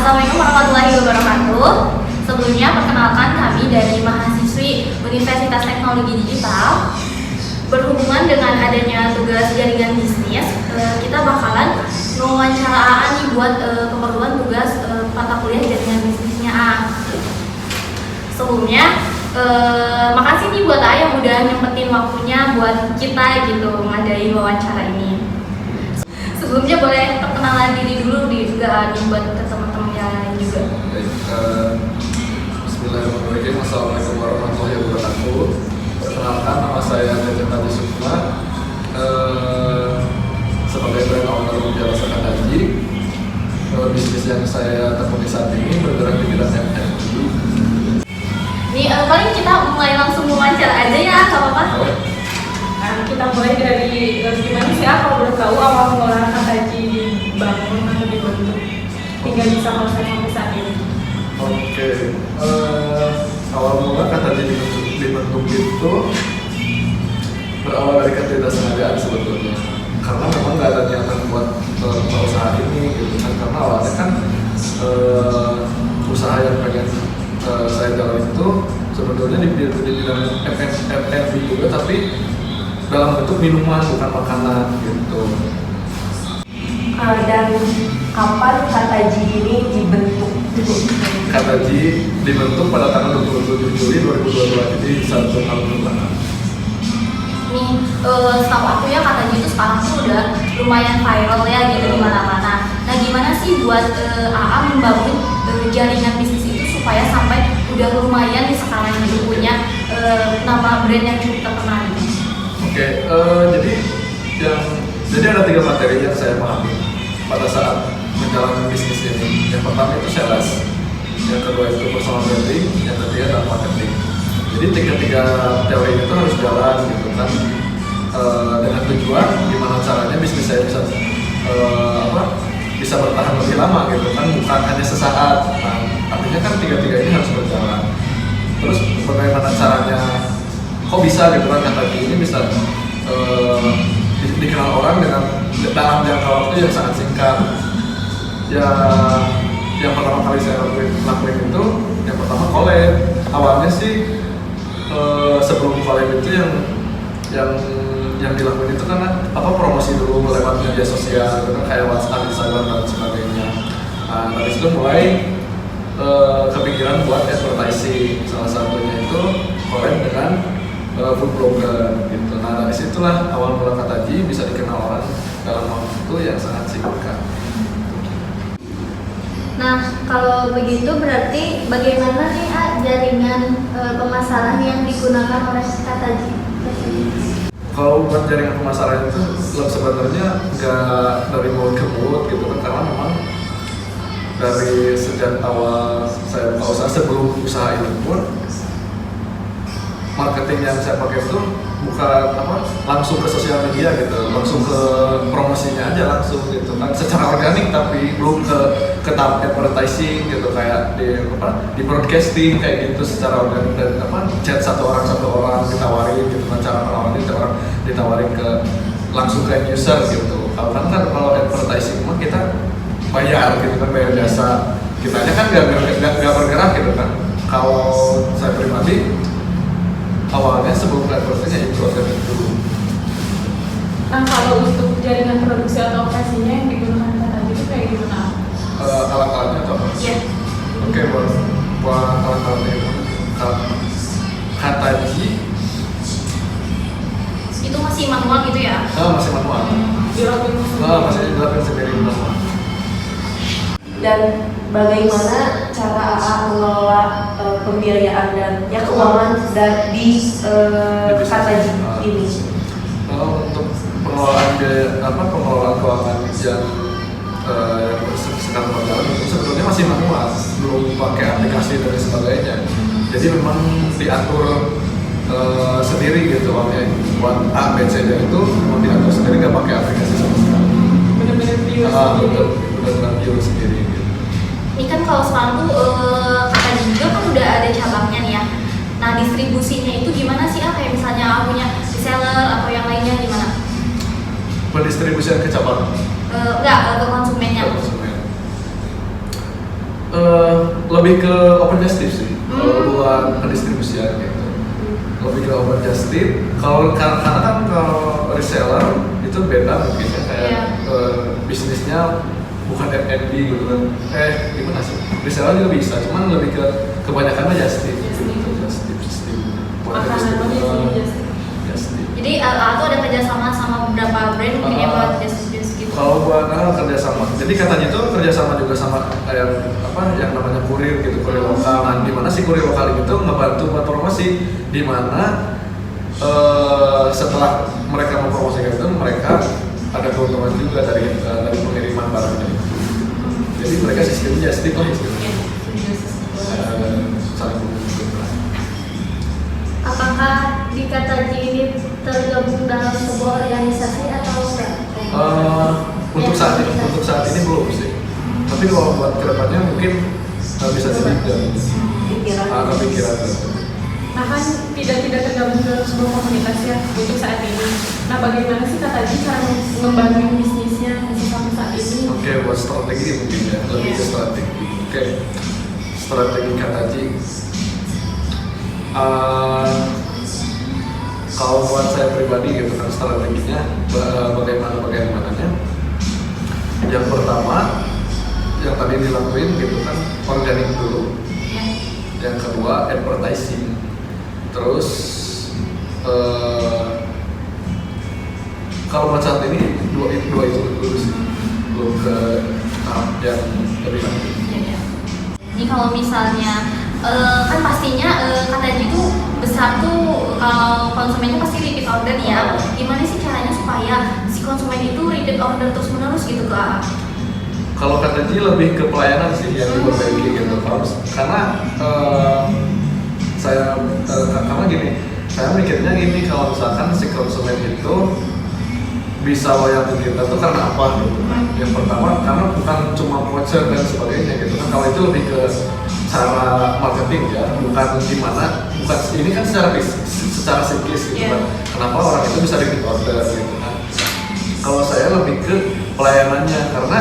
Assalamualaikum warahmatullahi wabarakatuh. Sebelumnya perkenalkan kami dari mahasiswi Universitas Teknologi Digital. Berhubungan dengan adanya tugas jaringan bisnis, kita bakalan mewawancara AA nih buat keperluan tugas mata kuliah jaringan bisnisnya A. Sebelumnya, makasih nih buat AA yang udah nyempetin waktunya buat kita gitu ngadain wawancara ini. Sebelumnya boleh perkenalan diri dulu juga nih buat teman-teman yang lain juga. Bismillahirrahmanirrahim. Assalamualaikum warahmatullahi wabarakatuh. Perkenalkan, nama saya Jajan Haji Sukma, sebagai brand owner Jasa Kataji. Bisnis yang saya tekuni saat ini bergerak di bidang F&B. Nih paling kita mulai langsung wawancara aja ya, gak apa-apa? Nah, kita mulai dari gimana sih kalau boleh tahu awal mula Kataji dibangun atau dibentuk hingga bisa proses sampai saat ini. Oke, awal mula Kataji dibentuk itu berawal dari ketidaksengajaan sebetulnya, karena memang nggak ada niatan buat usaha ini gitu kan, karena awalnya kan usaha yang pengen saya jalan itu sebetulnya di bidang F&B juga, tapi dalam bentuk minuman bukan makanan gitu. Dan kapan Kataji ini dibentuk? Kataji dibentuk pada tanggal 27 Juli 2022, jadi 1 tahun belakang. Nih, setahu aku ya Kataji itu sekarang tuh udah lumayan viral ya gitu di mana-mana. Nah, gimana sih buat AA membangun jaringan bisnis itu supaya sampai udah lumayan nih sekarang itu punya nama brand yang cukup terkenal gitu? Oke, jadi ada 3 materi yang saya pahami pada saat menjalankan bisnis ini. Yang pertama itu sales, yang kedua itu personal branding, yang ketiga adalah marketing. Jadi 3 teori itu harus jalan gitu kan, dengan tujuan gimana caranya bisnis saya bisa bertahan lebih lama gitu kan, bukan hanya sesaat. Nah, artinya kan 3 ini harus berjalan. Terus bagaimana caranya, kok bisa gitu kan Kataji ini bisa dikenal orang dengan dalam jangka waktu yang sangat singkat. Ya, yang pertama kali saya lakuin itu, yang pertama collab. Awalnya sih sebelum collab itu yang dilakuin itu kan promosi dulu lewat media sosial, gitu kan, kayak WhatsApp, Instagram dan sebagainya. Nah, dari situ mulai kepikiran buat advertising. Salah satunya itu collab dengan food blogger gitu. Nah, dari situlah awal mula Kataji bisa dikenal orang dalam waktu yang sangat singkat. Nah, kalau begitu berarti bagaimana nih jaringan pemasaran yang digunakan oleh Kataji? Kalau buat jaringan pemasaran itu sebenarnya nggak dari mulut ke mulut gitu kan, karena memang dari sejak awal saya buka usaha, sebelum usaha ini pun marketing yang saya pakai itu bukan langsung ke sosial media gitu, langsung ke promosinya aja langsung gitu kan, secara organik, tapi belum ke tahap advertising gitu, kayak di broadcasting kayak gitu secara organik, dan chat satu orang ditawarin gitu kan, cara menawarin orang ditawarin ke langsung ke user gitu. Kalau advertising mah kita bayar gitu kan, bayar jasa, kitanya kan nggak bergerak gitu kan. Kalau saya pribadi awalnya sebelum advertising itu organik dulu. Nah, kalau untuk jaringan produksi atau operasinya yang digunakan Kataji itu kayak gimana? Alat-alatnya atau apa? Iya. Oke, buat alat-alatnya itu Kataji Itu masih manual gitu ya? masih manual. Masih dilakukan sendiri manual. Dan bagaimana cara AA mengelola pembiayaan dan keuangan di Kataji ini? Kalau untuk pengelolaan pengelolaan keuangan yang sekarang berjalan itu sebetulnya masih manual, belum pakai aplikasi dan sebagainya. Jadi memang diatur sendiri gitu uangnya, buat A, B, C, D itu memang diatur sendiri, nggak pakai aplikasi sama sekali. Benar-benar pure sendiri. Benar-benar pure sendiri gitu. Ini kan kalau sekarang tuh Kataji juga kan udah ada cabangnya nih ya. Nah, distribusinya itu gimana sih? Kayak misalnya punya reseller atau yang lainnya gimana? Pendistribusian ke cabang? Enggak, ke konsumennya. Ke konsumen. lebih ke open justice sih kalau buat pendistribusian gitu, lebih ke open justice. Karena kan kalau reseller itu beda mungkin ya, kayak bisnisnya bukan F&B gitu kan, gimana sih, reseller juga bisa, cuman lebih ke kebanyakan justice gitu, justice system buat distribusi. Jadi atau ada kerjasama sama beberapa brand mungkin ya buat justice gitu. Kalau buat kerjasama, jadi katanya itu kerjasama juga sama kayak yang namanya kurir gitu, kurir lokal. Nah, di mana si kurir lokal itu ngebantu buat promosi, di mana setelah mereka mempromosikan itu mereka ada keuntungan juga dari pengiriman barangnya. Jadi mereka sistemnya justip lah istilahnya. Saling menguntungkan. Apakah di Kataji ini tergabung dalam sebuah organisasi atau enggak? Untuk saat ini belum sih. Tapi kalau buat kedepannya mungkin bisa jadi kepikiran. Nah kan tidak tergabung dalam sebuah komunitas ya untuk saat ini. Nah bagaimana sih Kataji cara mengembangkan bisnisnya sampai saat ini? Oke, buat strategi mungkin ya, lebih ke strategi. Oke, strategi Kataji. Kalau buat saya pribadi gitu kan strateginya bagaimananya. Yang pertama, yang tadi dilakuin gitu kan organik dulu. Yang kedua advertising. Terus kalau buat saat ini dua itu dulu sih, belum ke tahap yang lebih lanjut. Jadi kalau misalnya kan pastinya Kataji itu besar tuh, kalau konsumennya pasti repeat order ya. Gimana sih caranya supaya si konsumen itu repeat order terus menerus gitu Kak? Kalau Kataji lebih ke pelayanan sih yang diperbaiki gitu, karena karena gini, saya mikirnya gini, kalau misalkan si konsumen itu bisa loyal ke kita tuh karena apa gitu. Yang pertama karena bukan cuma voucher dan sebagainya gitu kan, kalau itu lebih ke cara marketing ya, bukan ini kan secara psikis gitu kan, kenapa orang itu bisa repeat order gitu kan. Kalau saya lebih ke pelayanannya, karena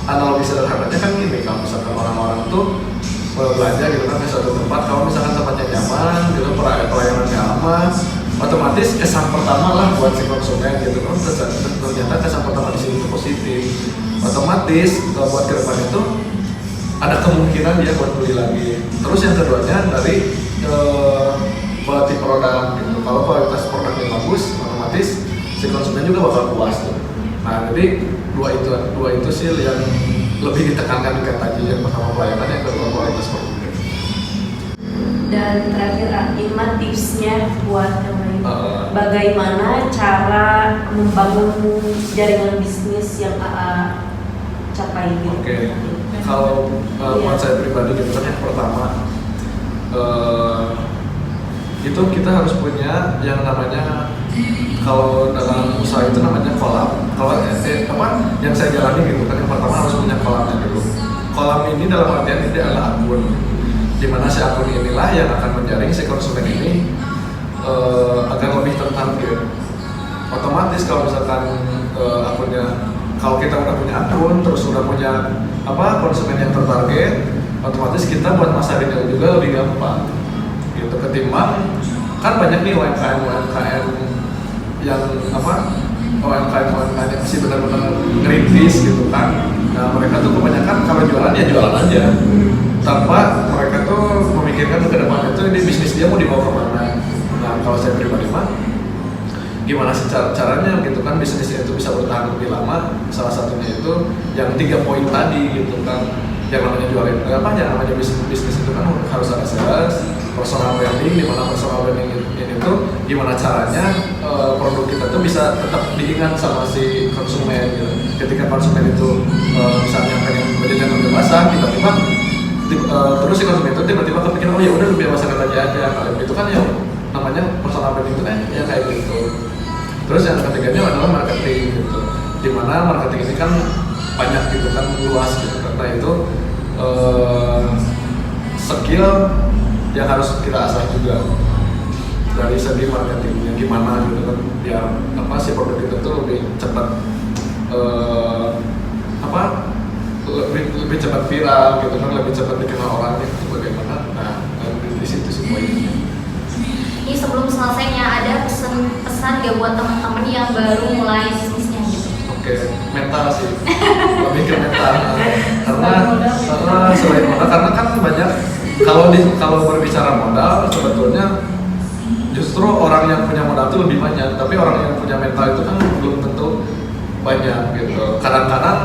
analogi sederhananya kan gini, kalau misalkan orang-orang tuh belanja gitu kan ke suatu tempat, kalau misalkan tempatnya nyaman gitu, pelayanannya aman, otomatis kesan pertama lah buat si konsumen gitu kan, ternyata kesan pertama di sini itu positif, otomatis kalau buat ke depan itu ada kemungkinan dia buat beli lagi. Terus yang keduanya dari quality produk gitu. Kalau kualitas produknya bagus, otomatis si konsumen juga bakal puas tuh. Nah, jadi dua itu sih yang lebih ditekankan di Kataji. Yang pertama pelayanan, yang kedua kualitas produknya. Dan terakhir Irma, tipsnya buat yang lain, bagaimana cara membangun jaringan bisnis yang capai gitu? Oke. Kalau buat saya pribadi gitu kan, yang pertama itu kita harus punya yang namanya, kalau dalam usaha itu namanya kolam. Kalau yang saya jalani gitu kan, yang pertama harus punya kolamnya dulu. Kolam ini dalam artian ini adalah akun, dimana si akun inilah yang akan menjaring si konsumen ini agar lebih tertarget. Otomatis kalau misalkan kalau kita udah punya akun, terus udah punya konsumen yang tertarget, otomatis kita buat masarinnya juga lebih gampang gitu, ketimbang kan banyak nih UMKM yang UMKM yang masih benar-benar ngerintis gitu kan. Nah, mereka tuh kebanyakan kalau jualan ya jualan aja tanpa mereka tuh memikirkan ke depan itu ini bisnis dia mau dibawa kemana. Nah, kalau saya pribadi mah gimana sih caranya gitu kan bisnisnya itu bisa bertahan lebih lama. Salah satunya itu yang 3 poin tadi gitu kan, yang namanya jualan yang namanya bisnis itu kan harus ada sales, personal branding, di mana personal branding ini tuh gimana caranya produk kita tuh bisa tetap diingat sama si konsumen gitu. Ketika konsumen itu misalnya pengen berjajan lebih basah, tiba-tiba terus si konsumen itu tiba-tiba kepikiran, oh ya udah lebih basah aja. Nah, itu kan yang namanya personal branding itu kan ya kayak gitu. Terus yang ketiganya adalah marketing gitu, dimana marketing ini kan banyak gitu kan, luas gitu, karena itu skill yang harus kita asah juga dari segi marketingnya gimana gitu kan, biar si produk kita tuh lebih cepat lebih cepat viral gitu kan, lebih cepat dikenal orang itu bagaimana. Nah, di situ semuanya. Ini sebelum selesainya ada pesan gak buat teman-teman yang baru mulai bisnisnya gitu? Oke, mental sih, lebih ke mental. Karena selain modal, karena kan banyak kalau berbicara modal sebetulnya justru orang yang punya modal itu lebih banyak, tapi orang yang punya mental itu kan belum tentu banyak gitu. Kadang-kadang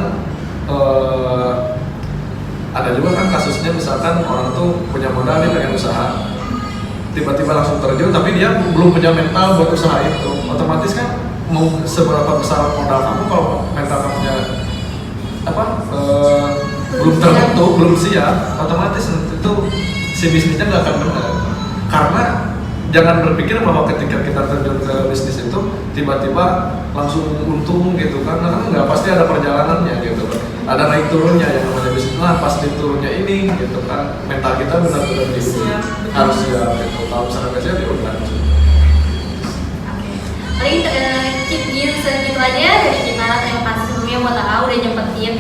ada juga kan kasusnya misalkan orang tuh punya modal, dia pengen usaha, tiba-tiba langsung terjun, tapi dia belum punya mental buat usaha itu. Otomatis kan mau seberapa besar modal kamu kalau mental kamunya belum terbentuk, belum siap, otomatis itu si bisnisnya nggak akan benar. Karena jangan berpikir bahwa ketika kita terjun ke bisnis itu tiba-tiba langsung untung gitu kan, karena nggak, pasti ada perjalanannya gitu kan, ada naik turunnya yang namanya bisnis. Nah pas di turunnya ini gitu kan, mental kita benar-benar harus siap gitu. Kalau misalnya nggak siap ya udah. Paling segitu aja dari kita. Terima kasih sebelumnya buat AA udah nyempetin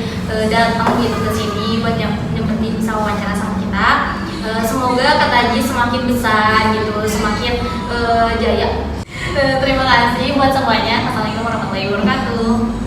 datang gitu ke sini buat nyempetin bisa wawancara sama kita. Semoga Kak Taji semakin besar gitu, semakin jaya. Terima kasih buat semuanya. Assalamualaikum warahmatullahi wabarakatuh.